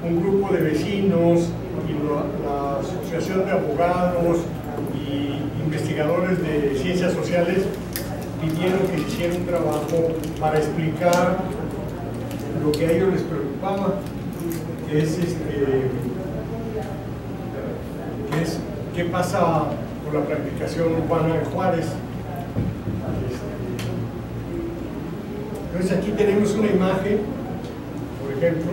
un grupo de vecinos y la Asociación de Abogados y investigadores de ciencias sociales pidieron que se hiciera un trabajo para explicar lo que a ellos les preocupaba, que es qué pasa con la planificación urbana en Juárez. Entonces aquí tenemos una imagen, por ejemplo,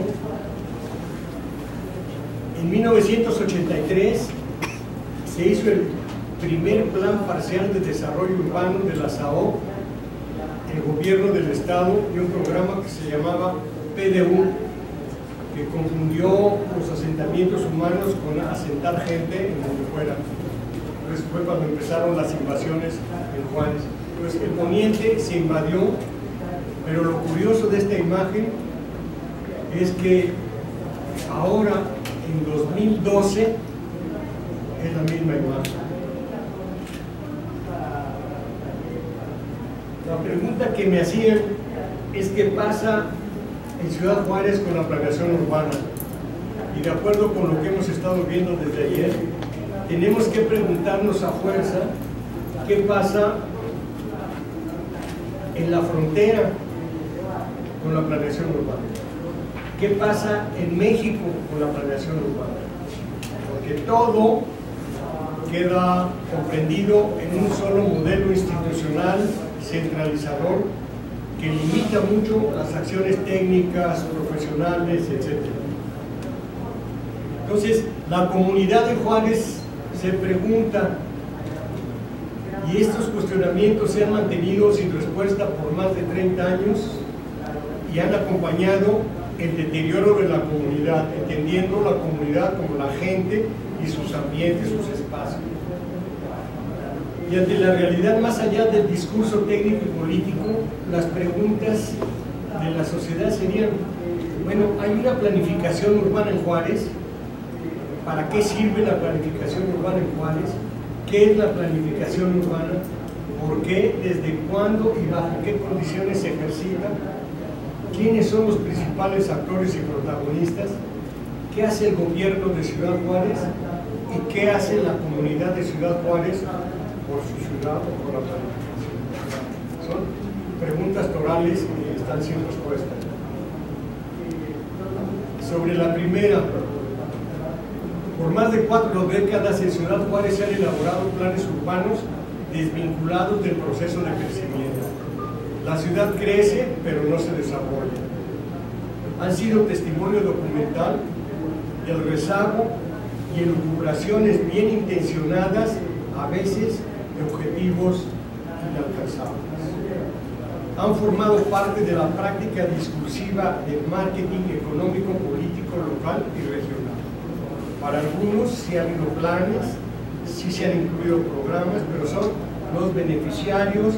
en 1983 se hizo el primer plan parcial de desarrollo urbano de la SAO, el gobierno del estado, y un programa que se llamaba PDU, que confundió los asentamientos humanos con asentar gente en donde fuera. Entonces fue cuando empezaron las invasiones en Juárez. Entonces el poniente se invadió, pero lo curioso de esta imagen es que ahora, en 2012, es la misma imagen. La pregunta que me hacían es qué pasa en Ciudad Juárez con la planeación urbana. Y de acuerdo con lo que hemos estado viendo desde ayer, tenemos que preguntarnos a fuerza qué pasa en la frontera con la planeación urbana. ¿Qué pasa en México con la planeación urbana? Porque todo queda comprendido en un solo modelo institucional centralizador que limita mucho las acciones técnicas, profesionales, etc. Entonces, la comunidad de Juárez se pregunta, y estos cuestionamientos se han mantenido sin respuesta por más de 30 años y han acompañado el deterioro de la comunidad, entendiendo la comunidad como la gente y sus ambientes, sus espacios. Y ante la realidad más allá del discurso técnico y político, las preguntas de la sociedad serían, bueno, ¿hay una planificación urbana en Juárez? ¿Para qué sirve la planificación urbana en Juárez? ¿Qué es la planificación urbana? ¿Por qué? ¿Desde cuándo? ¿Y bajo qué condiciones se ejercita? ¿Quiénes son los principales actores y protagonistas? ¿Qué hace el gobierno de Ciudad Juárez? ¿Y qué hace la comunidad de Ciudad Juárez por su ciudad o por la planificación? Son preguntas torales que están sin respuesta. Sobre la primera, por más de 4 décadas en Ciudad Juárez se han elaborado planes urbanos desvinculados del proceso de crecimiento. La ciudad crece, pero no se desarrolla. Han sido testimonio documental del rezago y elucubraciones bien intencionadas, a veces de objetivos inalcanzables. Han formado parte de la práctica discursiva del marketing económico, político, local y regional. Para algunos sí ha habido planes, sí se han incluido programas, pero son los beneficiarios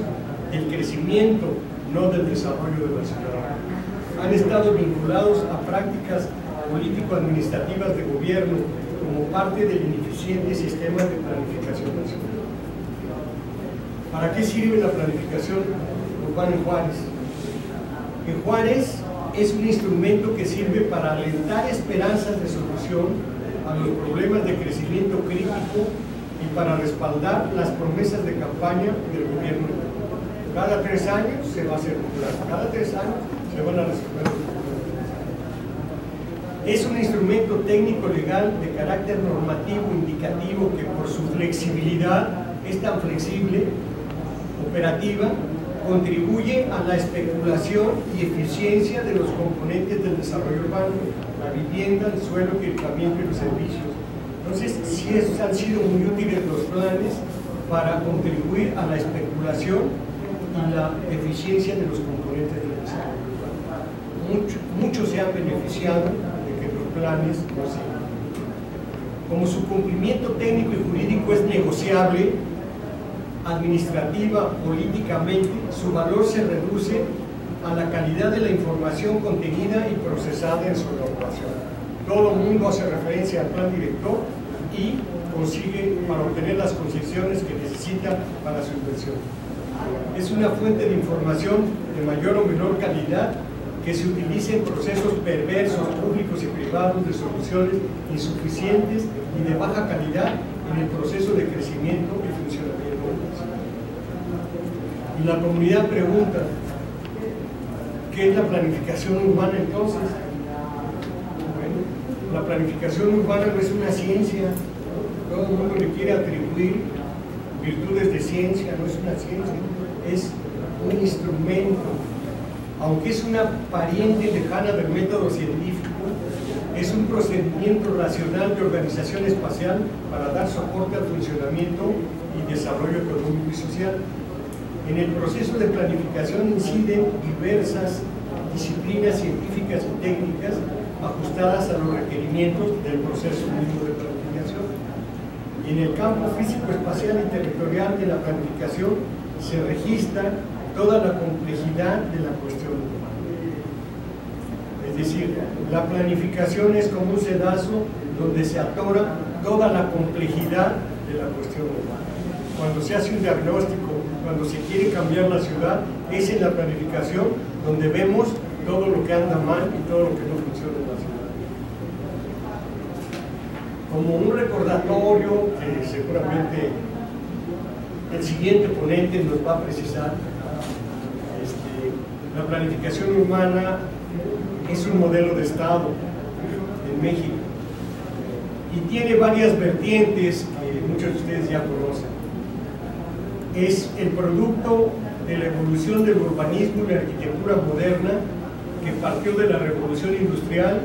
del crecimiento, no del desarrollo de la ciudad. Han estado vinculados a prácticas político-administrativas de gobierno como parte del ineficiente sistema de planificación nacional. ¿Para qué sirve la planificación urbana en Juárez? En Juárez es un instrumento que sirve para alentar esperanzas de solución a los problemas de crecimiento crítico y para respaldar las promesas de campaña del gobierno. Cada 3 años se va a hacer un plan, cada 3 años se van a resolver los problemas. Es un instrumento técnico legal de carácter normativo indicativo que por su flexibilidad es tan flexible, operativa, contribuye a la especulación y eficiencia de los componentes del desarrollo urbano, la vivienda, el suelo, el equipamiento y los servicios. Entonces, sí han sido muy útiles los planes para contribuir a la especulación y la eficiencia de los componentes del desarrollo urbano. Muchos se han beneficiado de que los planes no sigan. Como su cumplimiento técnico y jurídico es negociable, administrativa, políticamente, su valor se reduce a la calidad de la información contenida y procesada en su elaboración. Todo el mundo hace referencia al plan director y consigue para obtener las concesiones que necesita para su inversión. Es una fuente de información de mayor o menor calidad que se utilicen procesos perversos, públicos y privados, de soluciones insuficientes y de baja calidad en el proceso de crecimiento y funcionamiento de la ciudad. Y la comunidad pregunta, ¿qué es la planificación urbana entonces? Bueno, la planificación urbana no es una ciencia, todo el mundo le quiere atribuir virtudes de ciencia, no es una ciencia, es un instrumento. Aunque es una pariente lejana del método científico, es un procedimiento racional de organización espacial para dar soporte al funcionamiento y desarrollo económico y social. En el proceso de planificación inciden diversas disciplinas científicas y técnicas ajustadas a los requerimientos del proceso mismo de planificación. Y en el campo físico, espacial y territorial de la planificación se registra toda la complejidad de la cuestión urbana. Es decir, la planificación es como un sedazo donde se atora toda la complejidad de la cuestión urbana. Cuando se hace un diagnóstico, cuando se quiere cambiar la ciudad, es en la planificación donde vemos todo lo que anda mal y todo lo que no funciona en la ciudad. Como un recordatorio que seguramente el siguiente ponente nos va a precisar, la planificación urbana es un modelo de Estado en México y tiene varias vertientes que muchos de ustedes ya conocen. Es el producto de la evolución del urbanismo y la arquitectura moderna que partió de la revolución industrial,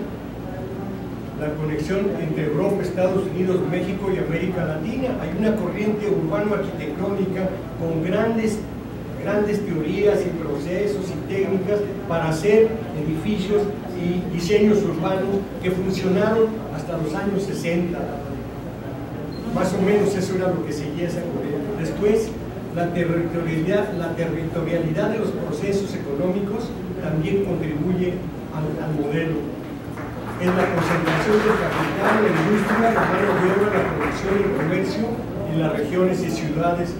la conexión entre Europa, Estados Unidos, México y América Latina. Hay una corriente urbano-arquitectónica con grandes teorías y procesos y técnicas para hacer edificios y diseños urbanos que funcionaron hasta los años 60. Más o menos eso era lo que seguía esa corriente. Después, la territorialidad de los procesos económicos también contribuye al modelo. Es la concentración del capital, la industria, la mano de obra, la producción y el comercio en las regiones y ciudades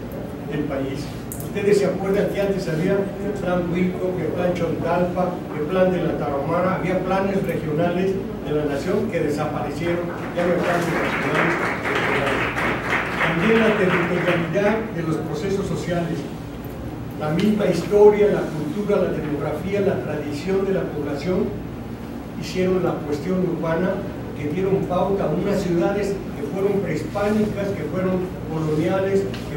del país. Ustedes se acuerdan que antes había el plan Huico, el plan Chontalpa, el plan de la Tarahumara, había planes regionales de la nación que desaparecieron, ya no hay planes regionales. También la territorialidad de los procesos sociales, la misma historia, la cultura, la demografía, la tradición de la población hicieron la cuestión urbana que dieron pauta a unas ciudades que fueron prehispánicas, que fueron coloniales, que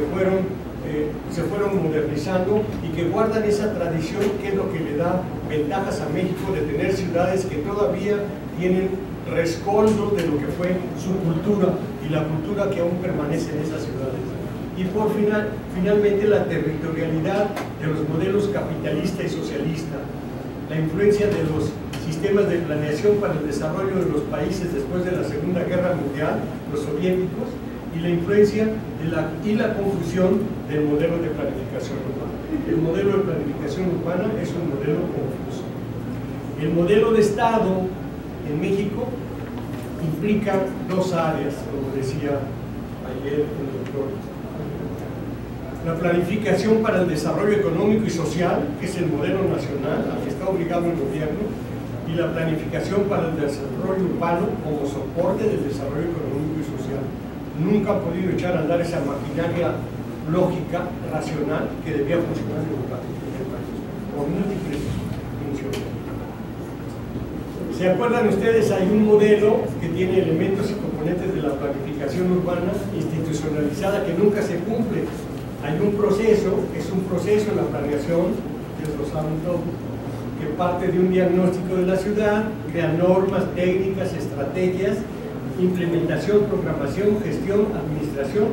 se fueron modernizando y que guardan esa tradición, que es lo que le da ventajas a México de tener ciudades que todavía tienen rescoldos de lo que fue su cultura y la cultura que aún permanece en esas ciudades. Y finalmente la territorialidad de los modelos capitalista y socialista, la influencia de los sistemas de planeación para el desarrollo de los países después de la Segunda Guerra Mundial, los soviéticos, y la influencia y la confusión del modelo de planificación urbana. El modelo de planificación urbana es un modelo confuso. El modelo de Estado en México implica dos áreas, como decía ayer el doctor. La planificación para el desarrollo económico y social, que es el modelo nacional al que está obligado el gobierno, y la planificación para el desarrollo urbano como soporte del desarrollo económico y social. Nunca ha podido echar a andar esa maquinaria lógica, racional, que debía funcionar en el país, por múltiples funciones. ¿Se acuerdan ustedes? Hay un modelo que tiene elementos y componentes de la planificación urbana institucionalizada que nunca se cumple. Hay un proceso, es un proceso en la planeación, ustedes lo saben todo, que parte de un diagnóstico de la ciudad, crea normas, técnicas, estrategias, implementación, programación, gestión, administración,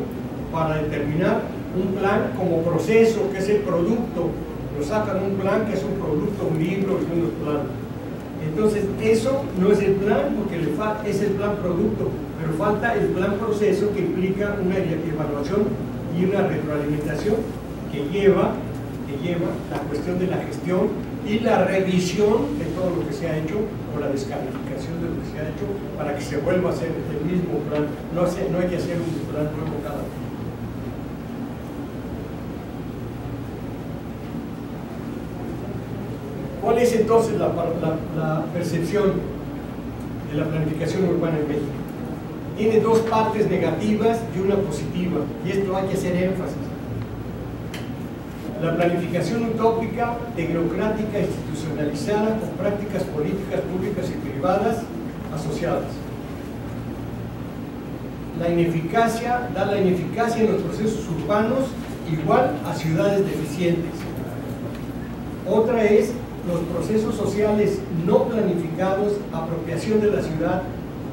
para determinar un plan como proceso, que es el producto. Nos sacan un plan que es un producto, un libro y unos planos. Entonces, eso no es el plan, porque es el plan producto, pero falta el plan proceso, que implica una evaluación y una retroalimentación que lleva la cuestión de la gestión y la revisión de todo lo que se ha hecho, o la descalificación de lo que se ha hecho, para que se vuelva a hacer el mismo plan. No hay que hacer un plan nuevo cada vez. ¿Cuál es entonces la percepción de la planificación urbana en México? Tiene dos partes negativas y una positiva, y esto hay que hacer énfasis. La planificación utópica, tecnocrática, institucionalizada, con prácticas políticas públicas y privadas asociadas. La ineficacia, da la ineficacia en los procesos urbanos igual a ciudades deficientes. Otra es los procesos sociales no planificados, apropiación de la ciudad,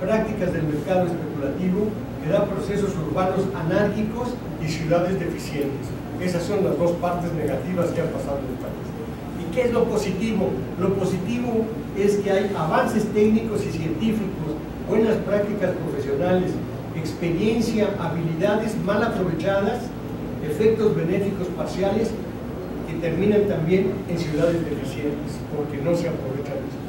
prácticas del mercado especulativo, que da procesos urbanos anárquicos y ciudades deficientes. Esas son las dos partes negativas que han pasado en el país. ¿Y qué es lo positivo? Lo positivo es que hay avances técnicos y científicos, buenas prácticas profesionales, experiencia, habilidades mal aprovechadas, efectos benéficos parciales que terminan también en ciudades deficientes porque no se aprovechan esto.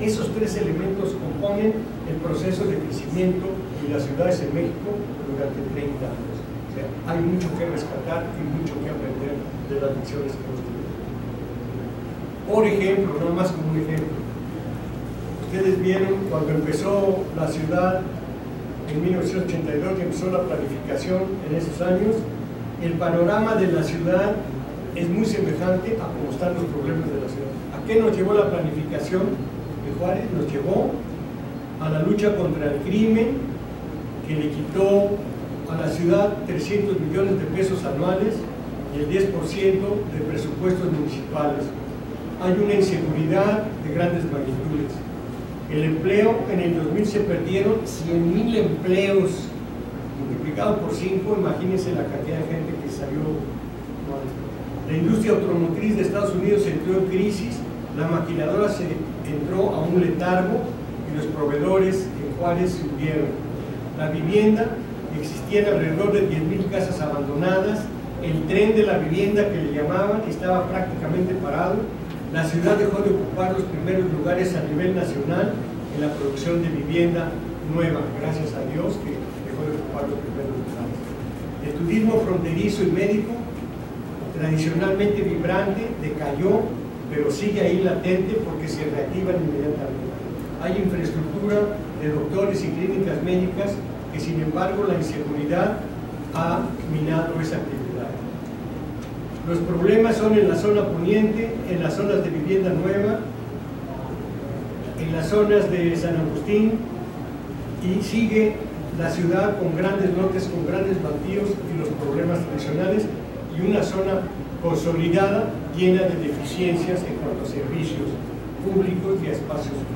Esos tres elementos componen el proceso de crecimiento de las ciudades en México durante 30 años. O sea, hay mucho que rescatar y mucho que aprender de las lecciones que hemos tenido. Por ejemplo, nada más como un ejemplo, ustedes vieron cuando empezó la ciudad en 1982, que empezó la planificación en esos años, el panorama de la ciudad es muy semejante a cómo están los problemas de la ciudad. ¿A qué nos llevó la planificación de Juárez? Nos llevó a la lucha contra el crimen, que le quitó a la ciudad 300 millones de pesos anuales y el 10% de presupuestos municipales. Hay una inseguridad de grandes magnitudes. El empleo, en el 2000 se perdieron 100,000 empleos, multiplicado por 5, imagínense la cantidad de gente que salió. La industria automotriz de Estados Unidos entró en crisis, la maquiladora se entró a un letargo y los proveedores en Juárez se hundieron. La vivienda, existían alrededor de 10,000 casas abandonadas, el tren de la vivienda que le llamaban estaba prácticamente parado. La ciudad dejó de ocupar los primeros lugares a nivel nacional en la producción de vivienda nueva, gracias a Dios que dejó de ocupar los primeros lugares. El turismo fronterizo y médico, tradicionalmente vibrante, decayó, pero sigue ahí latente porque se reactivan inmediatamente. Hay infraestructura de doctores y clínicas médicas que, sin embargo, la inseguridad ha minado esa actividad. Los problemas son en la zona poniente, en las zonas de vivienda nueva, en las zonas de San Agustín, y sigue la ciudad con grandes lotes, con grandes vacíos y los problemas tradicionales, y una zona consolidada llena de deficiencias en cuanto a servicios públicos y a espacios públicos.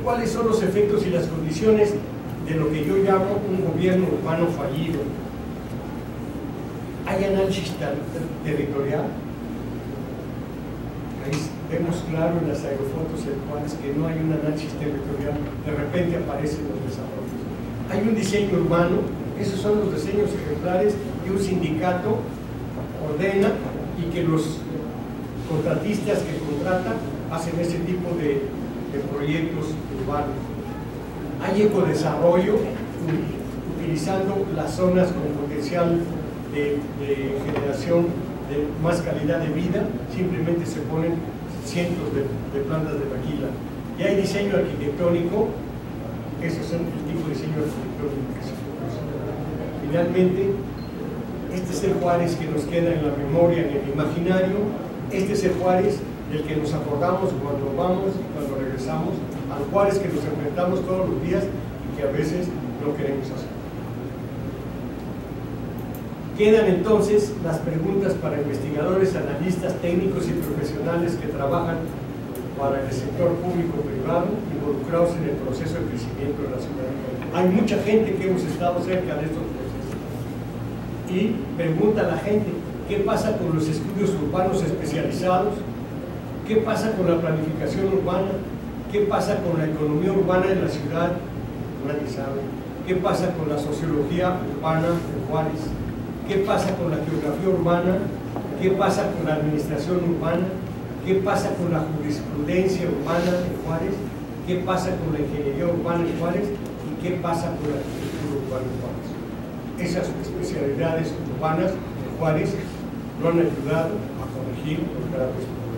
¿Cuáles son los efectos y las condiciones de lo que yo llamo un gobierno urbano fallido? ¿Hay análisis territorial? Ahí vemos claro en las aerofotos en Juárez que no hay un análisis territorial, de repente aparecen los desarrollos. Hay un diseño urbano, esos son los diseños ejemplares que un sindicato ordena y que los contratistas que contratan hacen ese tipo de proyectos urbanos. Hay ecodesarrollo, utilizando las zonas con potencial de generación de más calidad de vida, simplemente se ponen cientos de plantas de maquila. Y hay diseño arquitectónico, esos son el tipo de diseño arquitectónico que se produce. Finalmente, este es el Juárez que nos queda en la memoria, en el imaginario. Este es el Juárez del que nos acordamos cuando vamos y cuando regresamos, al Juárez que nos enfrentamos todos los días y que a veces no queremos hacer. Quedan entonces las preguntas para investigadores, analistas, técnicos y profesionales que trabajan para el sector público-privado involucrados en el proceso de crecimiento de la ciudad. Hay mucha gente que hemos estado cerca de estos procesos. Y pregunta a la gente, ¿qué pasa con los estudios urbanos especializados? ¿Qué pasa con la planificación urbana? ¿Qué pasa con la economía urbana de la ciudad? Nadie sabe. ¿Qué pasa con la sociología urbana de Juárez? ¿Qué pasa con la geografía urbana? ¿Qué pasa con la administración urbana? ¿Qué pasa con la jurisprudencia urbana de Juárez? ¿Qué pasa con la ingeniería urbana de Juárez? ¿Y qué pasa con la arquitectura urbana de Juárez? Esas especialidades urbanas de Juárez no han ayudado a corregir los grandes problemas.